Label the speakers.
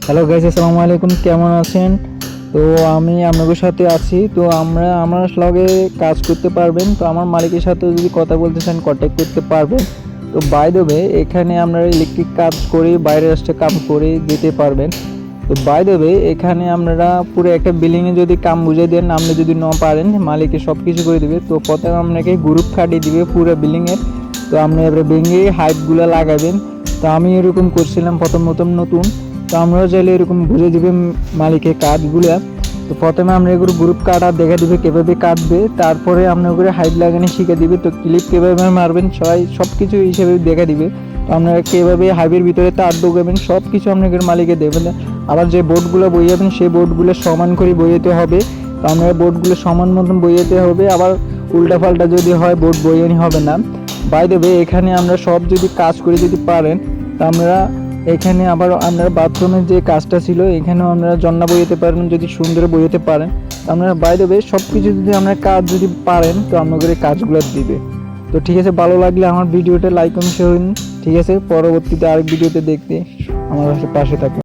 Speaker 1: Hello guys, আসসালামু আলাইকুম। কেমন আছেন? তো আমি আপনাদের সাথে আছি। তো আমার লগে কাজ করতে পারবেন। তো আমার মালিকের সাথে যদি কথা বলতে চান কন্ট্যাক্ট করতে পারবেন। তো বাই দ্য ওয়ে এখানে আমরা ইলেকট্রিক কাজ করি, বাইরের রাস্তায় কাম করে দিতে পারবেন। তো বাই দ্য ওয়ে এখানে আপনারা পুরো একটা বিল্ডিংয়ে যদি কাম বুঝিয়ে দেন, আপনি যদি না পারেন মালিকে সব কিছু করে দিবে। তো প্রথমে আপনাকে গ্রুপ খাটিয়ে দিবে পুরো বিল্ডিংয়ের। তো আপনি এবারে ভেঙে হাইটগুলো লাগাবেন। তো আমি এরকম করছিলাম প্রথম নতুন। তো আমরাও চাইলে এরকম বুঝে দিবে মালিকের কাজগুলো। তো প্রথমে আমরা এগুলো গ্রুপ কাটা দেখে দিবে কীভাবে কাটবে, তারপরে আপনার করে হাইট লাগানো শিখে দিবে। তো ক্লিপ কীভাবে মারবেন সব কিছু হিসেবে দেখে দিবে। তো আপনারা কীভাবে হাইবের ভিতরে তার ঢোকাবেন সব কিছু আপনাদের মালিকে দেবেন। আবার যে বোর্ডগুলো বইয়াবেন সেই বোর্ডগুলো সমান করে বইয়েতে হবে। তো আপনারা বোর্ডগুলো সমান মতন বইয়েতে হবে। আবার উল্টাপাল্টা যদি হয় বোর্ড বইয়ানি হবে না। বাই দ্য ওয়ে এখানে আমরা সব যদি কাজ করে যদি পারেন, তা আমরা এখানে আবার আপনার বাথরুমের যে কাজটা ছিল এখানেও আপনারা জন্না বইতে পারেন যদি সুন্দর বইতে পারেন। আপনারা বাই দ্য ওয়ে সব কিছু যদি আপনার কাজ যদি পারেন তো আপনাদের কাজগুলো দিবে। তো ঠিক আছে, ভালো লাগলে আমার ভিডিওটা লাইক কমেন্ট শেয়ার করুন। ঠিক আছে, পরবর্তীতে আরেক ভিডিওতে দেখতে আমার পাশে থাকুন।